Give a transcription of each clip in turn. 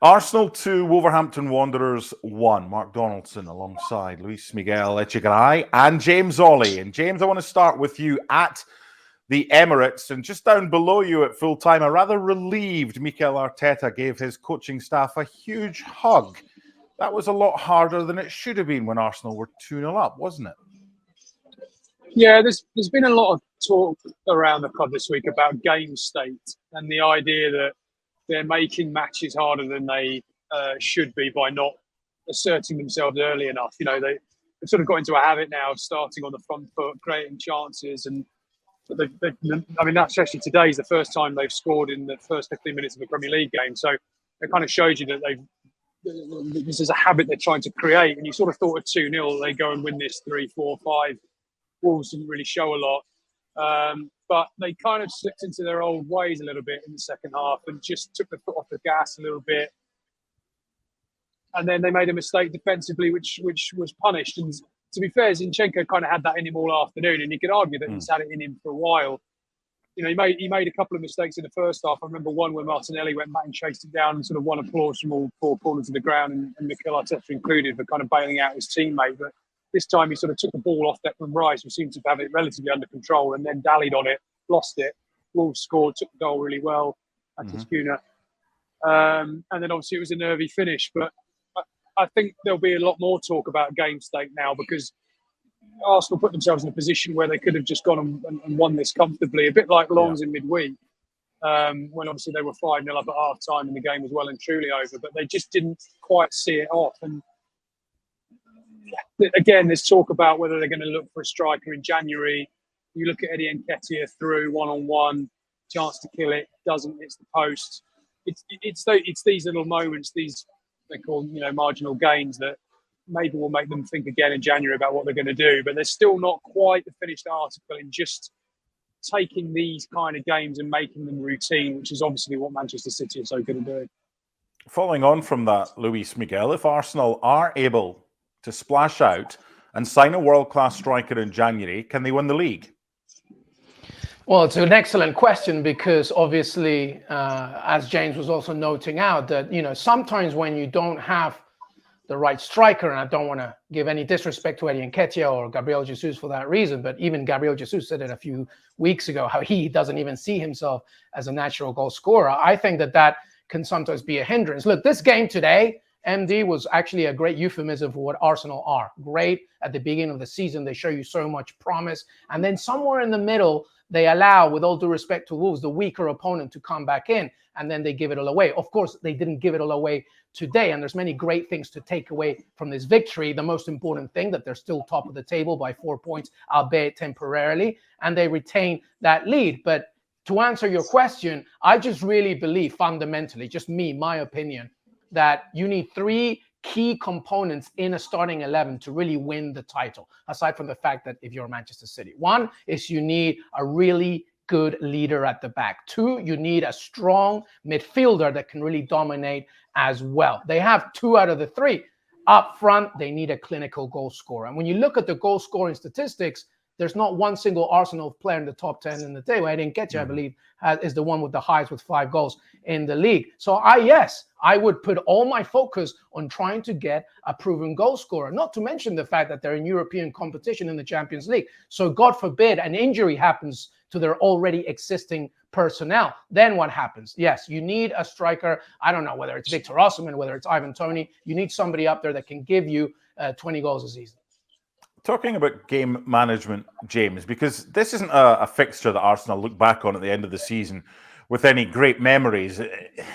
Arsenal 2, Wolverhampton Wanderers 1. Mark Donaldson alongside Luis Miguel, Echegaray and James Olley. And James, I want to start with you at the Emirates. And just down below you at full time, a rather relieved Mikel Arteta gave his coaching staff a huge hug. That was a lot harder than it should have been when Arsenal were 2-0 up, wasn't it? Yeah, there's been a lot of talk around the club this week about game state and the idea that they're making matches harder than they should be by not asserting themselves early enough. You know, they've sort of got into a habit now of starting on the front foot, creating chances, and I mean, that's actually today's the first time they've scored in the first 15 minutes of a Premier League game. So it kind of shows you that this is a habit they're trying to create. And you sort of thought at 2-0 they go and win this 3-4-5. Wolves didn't really show a lot. But they kind of slipped into their old ways a little bit in the second half and just took the foot off the gas a little bit. And then they made a mistake defensively, which was punished. And to be fair, Zinchenko kind of had that in him all afternoon, and you could argue that he's had it in him for a while. You know, he made a couple of mistakes in the first half. I remember one where Martinelli went back and chased it down and sort of won applause from all four corners of the ground, and Mikel Arteta included, for kind of bailing out his teammate. But this time he sort of took the ball off Declan Rice, who seemed to have it relatively under control, and then dallied on it, lost it. Wolves scored, took the goal really well at Tiskuna. And then obviously it was a nervy finish. But I think there'll be a lot more talk about game state now, because Arsenal put themselves in a position where they could have just gone and won this comfortably, a bit like Lens in midweek, when obviously they were 5-0 up at half time and the game was well and truly over, but they just didn't quite see it off. And again, there's talk about whether they're going to look for a striker in January. You look at Eddie Nketiah through one-on-one, chance to kill it, doesn't, hits the post. It's these little moments, these they call marginal gains, that maybe will make them think again in January about what they're going to do. But they're still not quite the finished article in just taking these kind of games and making them routine, which is obviously what Manchester City are so good at doing. Following on from that, Luis Miguel, if Arsenal are able to splash out and sign a world-class striker in January, can they win the league? Well, it's an excellent question, because obviously, as James was also noting out, that, sometimes when you don't have the right striker, and I don't want to give any disrespect to Eddie Nketiah or Gabriel Jesus for that reason, but even Gabriel Jesus said it a few weeks ago, how he doesn't even see himself as a natural goal scorer. I think that can sometimes be a hindrance. Look, this game today, MD, was actually a great euphemism for what Arsenal are. Great at the beginning of the season. They show you so much promise. And then somewhere in the middle, they allow, with all due respect to Wolves, the weaker opponent to come back in, and then they give it all away. Of course, they didn't give it all away today, and there's many great things to take away from this victory. The most important thing, that they're still top of the table by 4 points, albeit temporarily, and they retain that lead. But to answer your question, I just really believe fundamentally, just me, my opinion, that you need three key components in a starting 11 to really win the title, aside from the fact that if you're Manchester City. One is you need a really good leader at the back. Two, you need a strong midfielder that can really dominate as well. They have two out of the three. Up front, they need a clinical goal scorer. And when you look at the goal scoring statistics, there's not one single Arsenal player in the top 10 in the day. I didn't get you, I believe, is the one with the highest with 5 goals in the league. So I would put all my focus on trying to get a proven goal scorer, not to mention the fact that they're in European competition in the Champions League. So God forbid an injury happens to their already existing personnel. Then what happens? Yes, you need a striker. I don't know whether it's Victor Osimhen, whether it's Ivan Toney. You need somebody up there that can give you 20 goals a season. Talking about game management, James, because this isn't a fixture that Arsenal look back on at the end of the season with any great memories.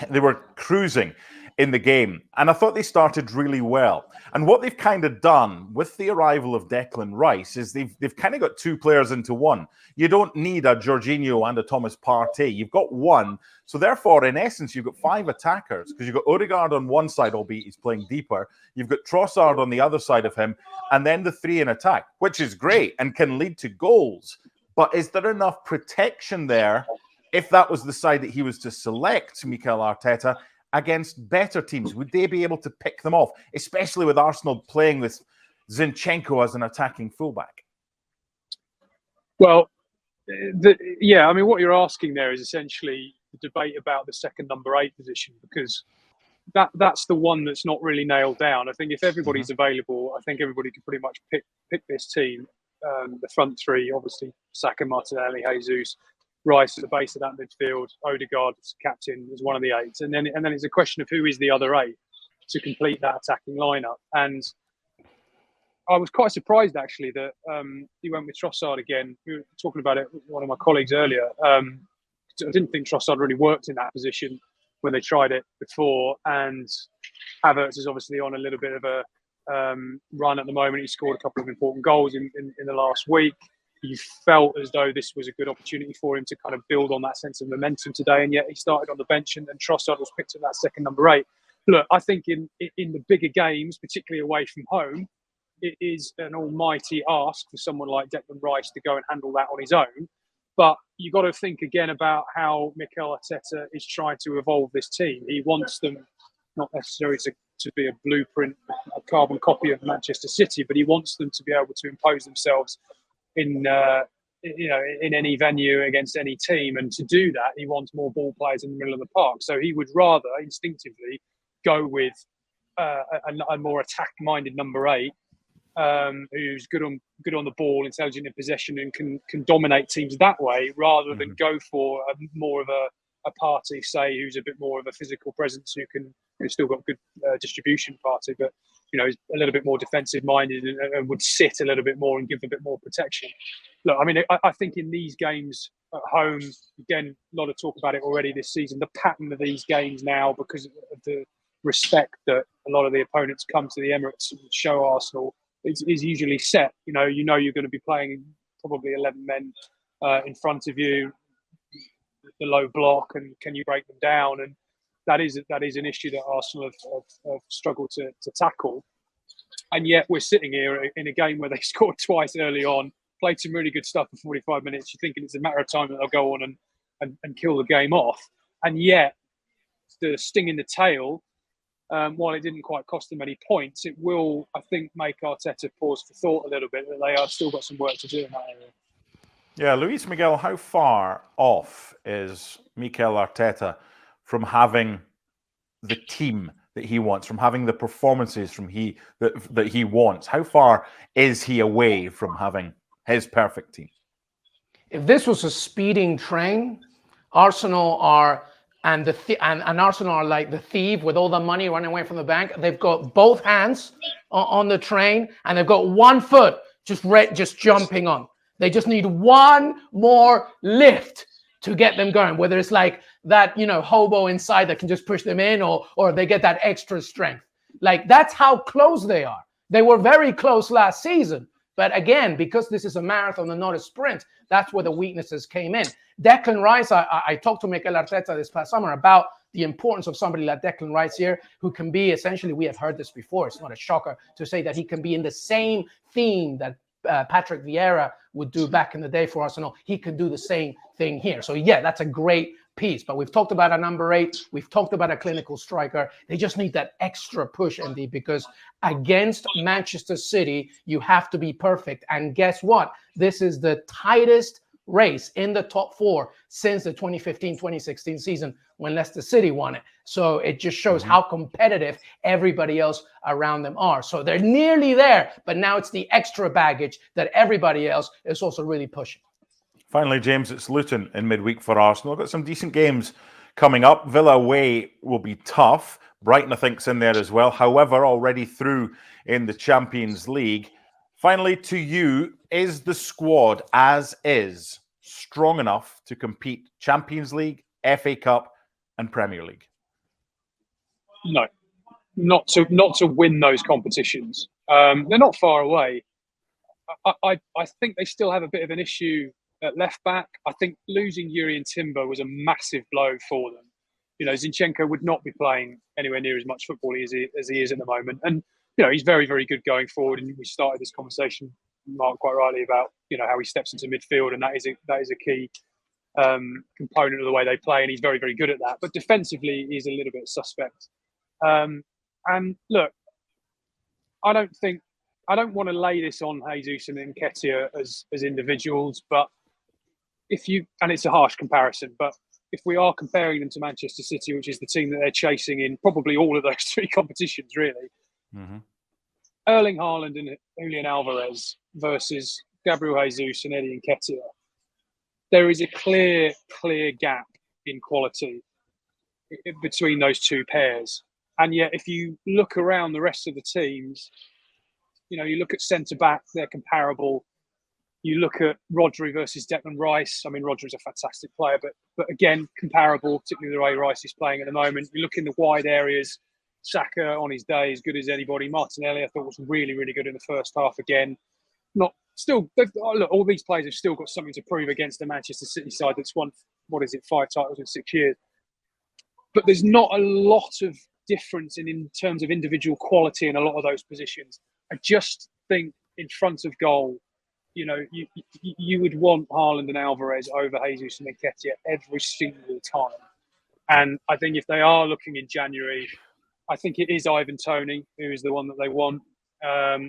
They were cruising in the game, and I thought they started really well. And what they've kind of done with the arrival of Declan Rice is they've kind of got two players into one. You don't need a Jorginho and a Thomas Partey. You've got one. So therefore, in essence, you've got 5 attackers, because you've got Odegaard on one side, albeit he's playing deeper. You've got Trossard on the other side of him, and then the 3 in attack, which is great and can lead to goals. But is there enough protection there, if that was the side that he was to select, Mikel Arteta, against better teams? Would they be able to pick them off, especially with Arsenal playing with Zinchenko as an attacking fullback? Well, I mean, what you're asking there is essentially the debate about the second number 8 position, because that's the one that's not really nailed down. I think if everybody's available, I think everybody can pretty much pick this team. The front three, obviously, Saka, Martinelli, Jesus, Rice at the base of that midfield, Odegaard as captain as one of the eight, and then it's a question of who is the other eight to complete that attacking lineup. And I was quite surprised actually that he went with Trossard again. We were talking about it with one of my colleagues earlier. I didn't think Trossard really worked in that position when they tried it before. And Havertz is obviously on a little bit of a run at the moment. He scored a couple of important goals in the last week. You felt as though this was a good opportunity for him to kind of build on that sense of momentum today. And yet he started on the bench and Trossard was picked at that second number 8. Look, I think in the bigger games, particularly away from home, it is an almighty ask for someone like Declan Rice to go and handle that on his own. But you've got to think again about how Mikel Arteta is trying to evolve this team. He wants them not necessarily to be a blueprint, a carbon copy of Manchester City, but he wants them to be able to impose themselves in any venue against any team. And to do that, he wants more ball players in the middle of the park. So he would rather instinctively go with a more attack-minded number 8. Who's good on the ball, intelligent in possession, and can dominate teams that way, rather than go for more of a party, say, who's a bit more of a physical presence, who's still got good distribution party, but is a little bit more defensive minded and would sit a little bit more and give a bit more protection. Look, I mean, I think in these games at home, again, a lot of talk about it already this season. The pattern of these games now, because of the respect that a lot of the opponents come to the Emirates and show Arsenal, is usually set. You know you're going to be playing probably 11 men in front of you, the low block, and can you break them down? And that is an issue that Arsenal have struggled to tackle. And yet we're sitting here in a game where they scored twice early on, played some really good stuff for 45 minutes. You're thinking it's a matter of time that they'll go on and kill the game off. And yet the sting in the tail, while it didn't quite cost them any points, it will, I think, make Arteta pause for thought a little bit, that they are still got some work to do in that area. Yeah, Luis Miguel, how far off is Mikel Arteta from having the team that he wants, from having the performances that he wants? How far is he away from having his perfect team? If this was a speeding train, Arsenal are... And Arsenal are like the thief with all the money running away from the bank. They've got both hands on the train, and they've got one foot just jumping on. They just need one more lift to get them going. Whether it's like that, hobo inside that can just push them in, or they get that extra strength. Like, that's how close they are. They were very close last season. But again, because this is a marathon and not a sprint, that's where the weaknesses came in. Declan Rice, I talked to Mikel Arteta this past summer about the importance of somebody like Declan Rice here, who can be essentially, we have heard this before, it's not a shocker to say that he can be in the same theme that Patrick Vieira would do back in the day for Arsenal. He could do the same thing here. So yeah, that's a great piece. But we've talked about a number 8. We've talked about a clinical striker. They just need that extra push, Andy, because against Manchester City, you have to be perfect. And guess what? This is the tightest race in the top 4 since the 2015-2016 season when Leicester City won it. So it just shows how competitive everybody else around them are. So they're nearly there, but now it's the extra baggage that everybody else is also really pushing. Finally, James, it's Luton in midweek for Arsenal. Got some decent games coming up. Villa away will be tough. Brighton, I think, is in there as well. However, already through in the Champions League. Finally, to you, is the squad as is strong enough to compete Champions League, FA Cup, and Premier League? No, not to win those competitions. They're not far away. I think they still have a bit of an issue at left back. I think losing Jurriën Timber was a massive blow for them. Zinchenko would not be playing anywhere near as much football as he is at the moment. And, he's very, very good going forward. And we started this conversation, Mark, quite rightly, about, how he steps into midfield. And that is a key component of the way they play. And he's very, very good at that. But defensively, he's a little bit suspect. And look, I don't want to lay this on Jesus and Nketiah as individuals, but and it's a harsh comparison, but if we are comparing them to Manchester City, which is the team that they're chasing in probably all of those three competitions, really, Erling Haaland and Julian Alvarez versus Gabriel Jesus and Eddie Nketiah, there is a clear gap in quality between those two pairs. And yet, if you look around the rest of the teams, you know, you look at centre-back, they're comparable. You look at Rodri versus Declan Rice. I mean, Rodri's a fantastic player, but again, comparable, particularly the way Rice is playing at the moment. You look in the wide areas, Saka on his day, as good as anybody. Martinelli, I thought, was really, really good in the first half again. Look, all these players have still got something to prove against the Manchester City side that's won, 5 titles in 6 years. But there's not a lot of difference in terms of individual quality in a lot of those positions. I just think in front of goal, you know, you would want Haaland and Alvarez over Jesus and Nketiah every single time. And I think if they are looking in January, I think it is Ivan Toney who is the one that they want.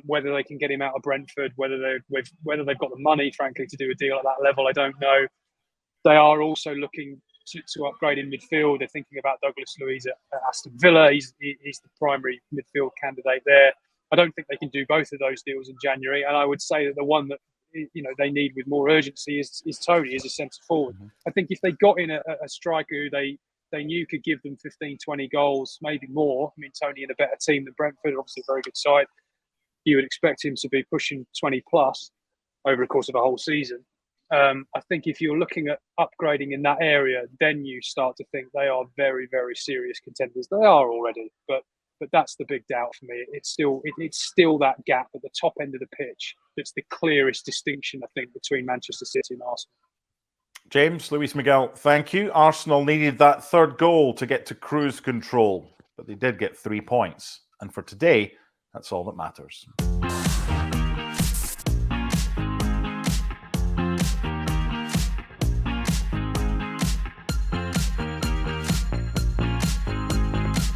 Whether they can get him out of Brentford, whether they've got the money, frankly, to do a deal at that level, I don't know. They are also looking to upgrade in midfield. They're thinking about Douglas Luiz at Aston Villa. He's the primary midfield candidate there. I don't think they can do both of those deals in January. And I would say that the one that, you know, they need with more urgency is Toney as a centre forward. I think if they got in a striker who they knew could give them 15, 20 goals, maybe more. I mean, Toney in a better team than Brentford, obviously a very good side. You would expect him to be pushing 20 plus over the course of a whole season. I think if you're looking at upgrading in that area, then you start to think they are very, very serious contenders. They are already, but that's the big doubt for me. It's still that gap at the top end of the pitch that's the clearest distinction, I think, between Manchester City and Arsenal. James, Luis Miguel, thank you. Arsenal needed that third goal to get to cruise control, but they did get 3 points. And for today, that's all that matters.